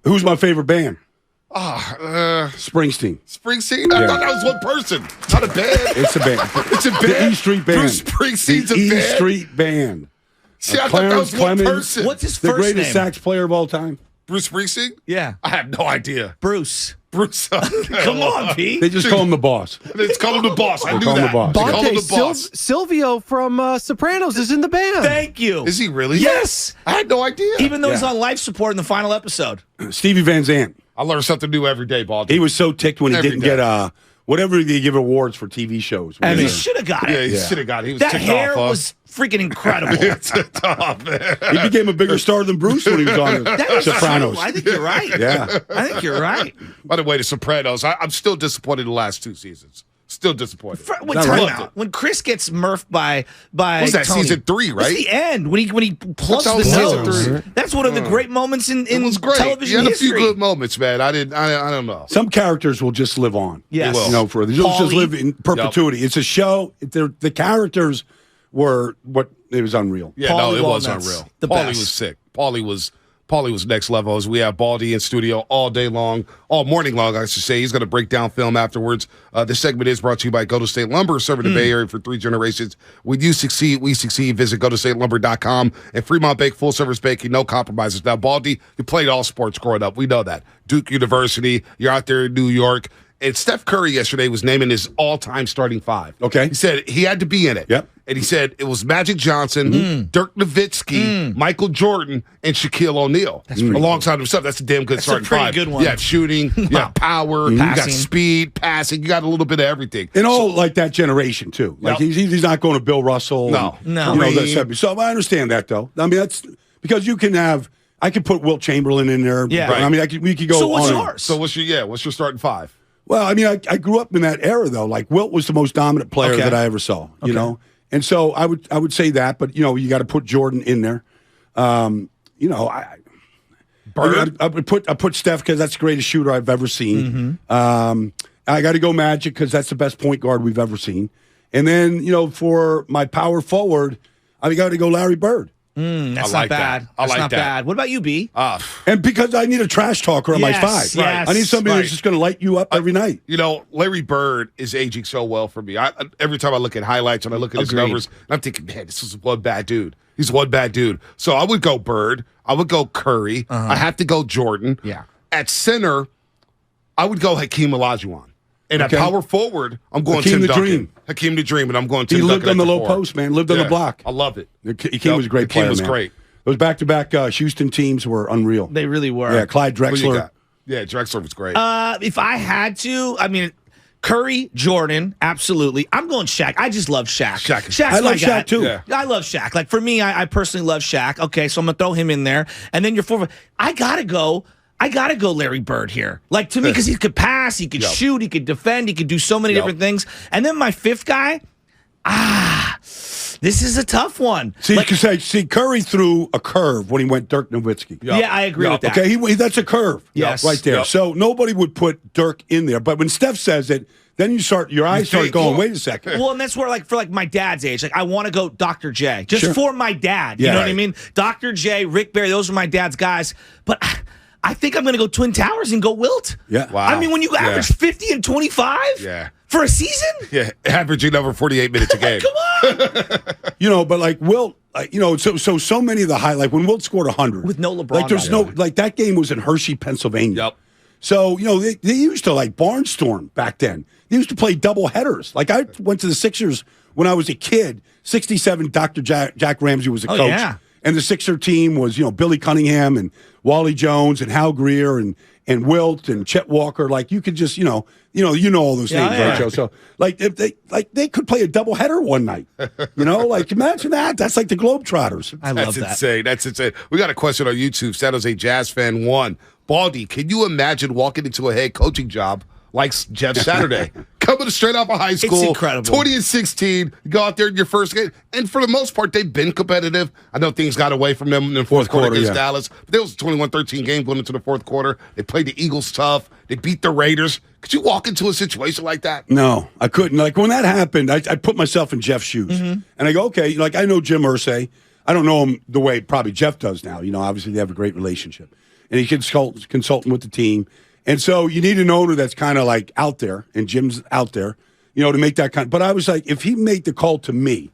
Who's my favorite band? Springsteen. Springsteen? I thought that was one person. Not a band. It's a band. It's a band. The E Street Band. Bruce Springsteen's the a band. E Street Band. See, I thought that was one person. What's his The first greatest name? sax player of all time. Bruce Springsteen? Yeah. I have no idea. Bruce. Bruce. Come on, Pete. They just call him the boss. It's called him the boss. I They knew call him that. the boss. They call him Baldy, the boss. Silvio from Sopranos is in the band. Thank you. Is he really? Yes. I had no idea. Even though he's Yeah. on life support in the final episode. Stevie Van Zandt. I learn something new every day, Baldy. He was so ticked when he Every didn't day. get whatever they give awards for TV shows. And he Yeah. should have got Yeah, it. he should have got it. He was That ticked hair off, huh? was freaking incredible. It's tough, man. He became a bigger star than Bruce when he was on That the is Sopranos. true. I think you're right. Yeah. I think you're right. By the way, The Sopranos, I'm still disappointed in the last 2 seasons. Still disappointed. When, Not time right. out. When Chris gets murfed by What was that, Tony, season 3, right? It's the end when he plugs That the was season nose. 3. That's one of the great moments in It was great. television You had a history. few good moments, man. I don't know. Some characters will just live on. Yes. They will. You know, they'll just Paulie. live in perpetuity. It's a show. The characters were what it was unreal. Yeah, Paulie no, it was Walnuts, unreal. the Paulie best. was sick. Paulie was next level. As we have Baldy in studio all day long, all morning long, I should say. He's going to break down film afterwards. This segment is brought to you by Golden State Lumber, serving the Bay Area for 3 generations. When you succeed, we succeed. Visit GoldenStateLumber.com. And Fremont Bake, full-service baking, no compromises. Now, Baldy, you played all sports growing up. We know that. Duke University, you're out there in New York. And Steph Curry yesterday was naming his all-time starting 5. Okay. He said he had to be in it. Yep. And he said it was Magic Johnson, Dirk Nowitzki, Michael Jordan, and Shaquille O'Neal. Alongside himself. That's a damn good That's a starting pretty 5. good one. You got shooting, you got power, you got Passing. speed, passing. You got a little bit of everything. And all like that generation too. Like Yep. he's not going to Bill Russell. No. and, No. You know, Kareem. so I understand that though. I mean that's because you can have. I could put Wilt Chamberlain in there. Yeah. Right. I mean we could go. So what's on and- yours? So what's your starting 5? Well, I mean, I grew up in that era though. Like Wilt was the most dominant player Okay. that I ever saw. You know, and so I would say that, but you know, you got to put Jordan in there. You know, Bird? I would put Steph because that's the greatest shooter I've ever seen. Mm-hmm. I got to go Magic because that's the best point guard we've ever seen. And then you know, for my power forward, I got to go Larry Bird. That's I like not bad. that. I That's like not that. bad. What about you, B? And because I need a trash talker on my Yes, 5. yes. I need somebody Right. that's just going to light you up every night. You know, Larry Bird is aging so well for me. Every time I look at highlights and I look at his Agreed. numbers, I'm thinking, man, this is one bad dude. He's one bad dude. So I would go Bird. I would go Curry. I have to go Jordan. Yeah. At center, I would go Hakeem Olajuwon. And Okay. at power forward, I'm going Hakeem Tim the Duncan. Dream. Hakeem the Dream, and I'm going Tim He Duncan. lived on at the low 4. post, man. Lived on the block. I love it. Hakeem was a great Hakeem player, was man. great. Those back-to-back Houston teams were unreal. They really were. Yeah, Clyde Who you Drexler. got? Yeah, Drexler was great. If I had to, I mean, Curry, Jordan, absolutely. I'm going Shaq. I just love Shaq. Shaq's I my love guy. Shaq, too. Yeah. I love Shaq. Like for me, I personally love Shaq. Okay, so I'm gonna throw him in there, and then your forward. I gotta go Larry Bird here. Like to me, because he could pass, he could Yep. shoot, he could defend, he could do so many Yep. different things. And then my 5th guy, this is a tough one. See, Like, Curry threw a curve when he went Dirk Nowitzki. Yep. yeah, I agree Yep. with that. Okay, that's a curve. Yes. right there. Yep. So nobody would put Dirk in there. But when Steph says it, then your eyes start think, going. well- Wait a second. Well, and that's where, like, for like my dad's age, like I want to go Dr. J, just Sure. for my dad. You Yeah. know what I Right. mean? Dr. J, Rick Barry, those are my dad's guys. But I think I'm going to go Twin Towers and go Wilt. Yeah. Wow. I mean, when you Yeah. average 50 and 25 Yeah. for a season, Yeah, averaging over 48 minutes a game. come on. But like Wilt, so many of the like when Wilt scored 100 With no LeBron, Like there's by the no like that game was in Hershey, Pennsylvania. Yep. So they used to like barnstorm back then. They used to play double headers. Like I went to the Sixers when I was a kid. 67, Dr. Jack Ramsey was a coach. yeah. And the Sixer team was, Billy Cunningham and Wally Jones and Hal Greer and Wilt and Chet Walker. Like you could just, you know all those Yeah, names, yeah. right, Joe? So like if they could play a doubleheader one night. Like imagine that. That's like the Globetrotters. I love That's that. insane. That's insane. We got a question on YouTube. San Jose Jazz fan 1. Baldy, can you imagine walking into a head coaching job like Jeff Saturday? Coming straight off of high school. It's incredible. 2016, you go out there in your first game. And for the most part, they've been competitive. I know things got away from them in the fourth quarter against Dallas. But there was a 21-13 game going into the fourth quarter. They played the Eagles tough. They beat the Raiders. Could you walk into a situation like that? No, I couldn't. Like when that happened, I put myself in Jeff's shoes. And I go, okay, like I know Jim Irsay. I don't know him the way probably Jeff does now. Obviously they have a great relationship. and he consulting with the team. And so you need an owner that's kind of like out there, and Jim's out there, to make that kind. But I was like, if he made the call to me,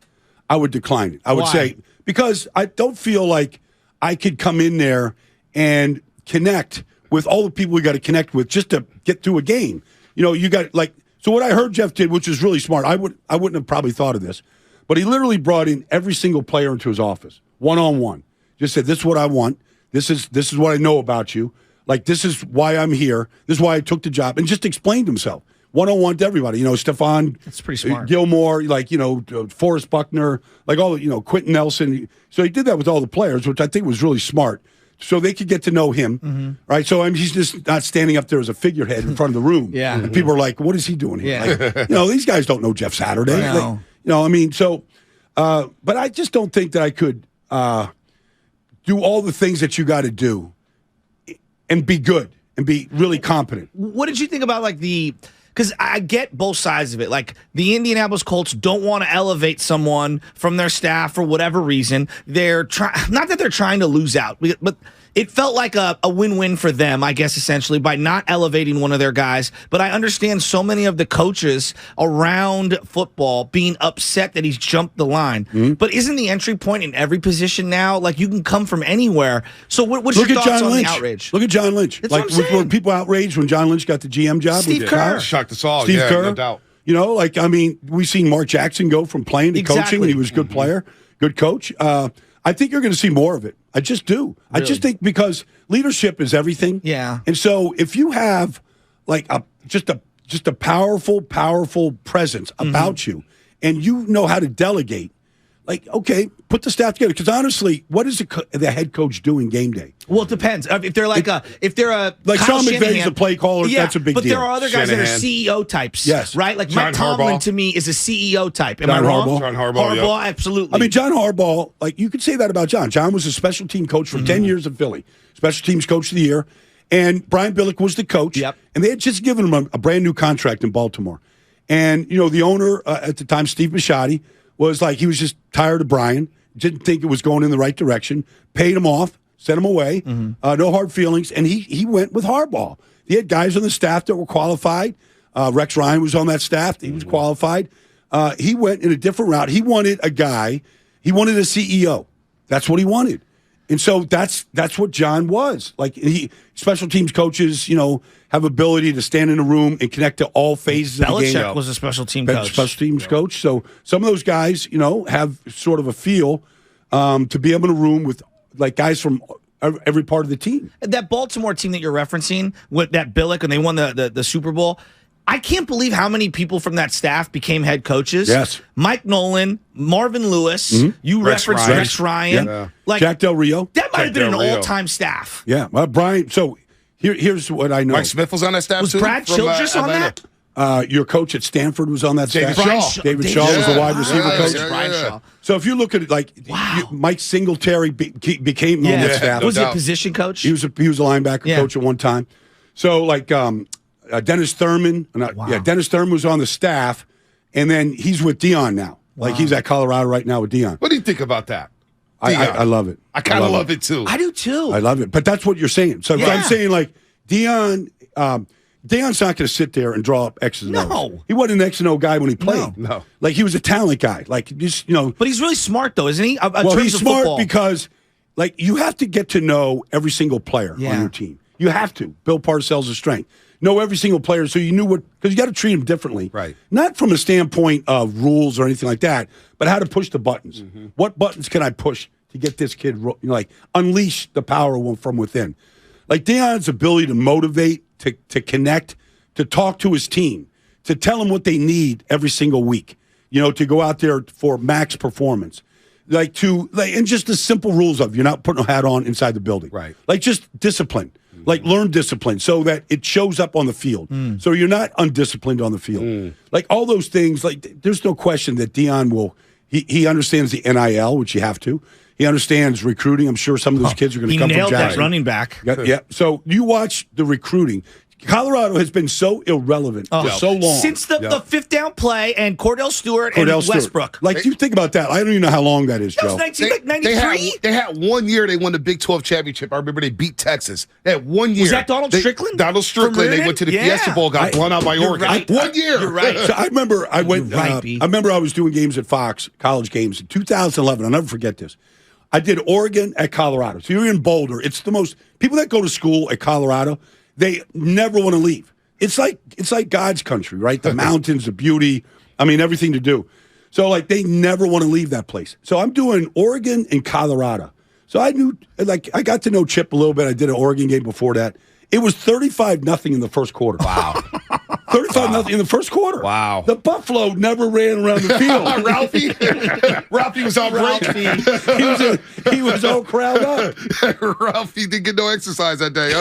I would decline it. I would say, because I don't feel like I could come in there and connect with all the people we got to connect with just to get through a game. You got so what I heard Jeff did, which is really smart. I wouldn't have probably thought of this, but he literally brought in every single player into his office, one-on-one. Just said, "This is what I want. This is what I know about you. Like, this is why I'm here. This is why I took the job," and just explained himself one-on-one to everybody. Stephon, that's pretty smart. Gilmore, Forrest Buckner, all Quentin Nelson. So he did that with all the players, which I think was really smart. So they could get to know him, right? So he's just not standing up there as a figurehead in front of the room. Yeah. And people are like, "What is he doing here?" Yeah. These guys don't know Jeff Saturday. But I just don't think that I could do all the things that you got to do and be good and be really competent. What did you think about because I get both sides of it. Like, the Indianapolis Colts don't want to elevate someone from their staff for whatever reason. They're not that they're trying to lose out, but it felt like a win-win for them, I guess, essentially, by not elevating one of their guys. But I understand so many of the coaches around football being upset that he's jumped the line. Mm-hmm. But isn't the entry point in every position now? Like, you can come from anywhere. So what's your thoughts on the outrage? Look at John Lynch. That's what I'm saying. Were people outraged when John Lynch got the GM job? Steve Kerr. Shocked us all. Steve Kerr. No doubt. We've seen Mark Jackson go from playing to coaching, and he was a good player, good coach. I think you're going to see more of it. I just do. Really? I just think because leadership is everything. Yeah. And so if you have just a powerful presence about you, and you know how to delegate, okay, put the staff together. Because honestly, what is the head coach doing game day? Well, it depends. If they're Sean McVay's a play caller, that's a big deal. But there are other guys that are CEO types. Yes. Right? Like Mike Tomlin, to me, is a CEO type. Am I wrong? John Harbaugh. Harbaugh, absolutely. I mean, John Harbaugh, you could say that about John. John was a special team coach for 10 years in Philly, special teams coach of the year. And Brian Billick was the coach. Yep. And they had just given him a brand new contract in Baltimore. And, the owner at the time, Steve Bisciotti, was he was just tired of Brian, didn't think it was going in the right direction, paid him off, sent him away, no hard feelings, and he went with Harbaugh. He had guys on the staff that were qualified. Rex Ryan was on that staff. He was qualified. He went in a different route. He wanted a CEO. That's what he wanted. And so that's what John was. Special teams coaches, have ability to stand in a room and connect to all phases of the game. Belichick was a special team coach. Special teams coach. So some of those guys, have sort of a feel to be able to room with guys from every part of the team. That Baltimore team that you're referencing, with that Billick, and they won the Super Bowl, I can't believe how many people from that staff became head coaches. Yes. Mike Nolan, Marvin Lewis, you referenced Rex Ryan. Yeah. Jack Del Rio. That might have been an all-time staff. Yeah. Well, Brian, so here's what I know. Mike Smith was on that staff, was too? Brad Childress on that? Your coach at Stanford was on that David staff. Shaw. David Shaw was the wide receiver coach. Brian Shaw. So if you look at it, Mike Singletary became on that staff. Was he a position coach? He was a linebacker coach at one time. So Dennis Thurman. Dennis Thurman was on the staff, and then he's with Dion now. He's at Colorado right now with Dion. What do you think about that? I love it. I kind of love it too. I do too. I love it. But that's what you're saying. So I'm saying Dion. Dion's not going to sit there and draw up X's and O's. No. He wasn't an X and O guy when he played. No. He was a talent guy. But he's really smart, though, isn't he? He's smart because, you have to get to know every single player on your team. You have to. Bill Parcells' a strength. Know every single player so you knew because you got to treat them differently. Right. Not from a standpoint of rules or anything like that, but how to push the buttons. Mm-hmm. What buttons can I push to get this kid, unleash the power from within? Dion's ability to motivate, to connect, to talk to his team, to tell them what they need every single week, to go out there for max performance. And just the simple rules of you're not putting a hat on inside the building. Right. Just discipline. Learn discipline so that it shows up on the field. So you're not undisciplined on the field. All those things, there's no question that Dion will, he understands the NIL, which you have to. He understands recruiting. I'm sure some of those kids are going to come from Jackson. He nailed that running back. Yeah. So you watch the recruiting. Colorado has been so irrelevant for so long. Since the fifth down play and Cordell Stewart and Westbrook. Like, you think about that. I don't even know how long that is, Joe. That was 1993? They had 1 year they won the Big 12 championship. I remember they beat Texas. They had 1 year. Was that Donald Strickland? Donald Strickland. They went to the Fiesta Bowl, got blown out by Oregon. Right. 1 year. You're right. So I remember I was doing games at Fox, college games in 2011. I'll never forget this. I did Oregon at Colorado. So you're in Boulder. It's the most people that go to school at Colorado, they never want to leave. It's like God's country, right? The mountains, the beauty, I mean, everything to do. So, like, they never want to leave that place. So I'm doing Oregon and Colorado. So I knew, like, I got to know Chip a little bit. I did an Oregon game before that. It was 35-0 in the first quarter. Wow. 35-0 in the first quarter. Wow. The Buffalo never ran around the field. Ralphie was on break. He was all crowded up. Ralphie didn't get no exercise that day. Huh?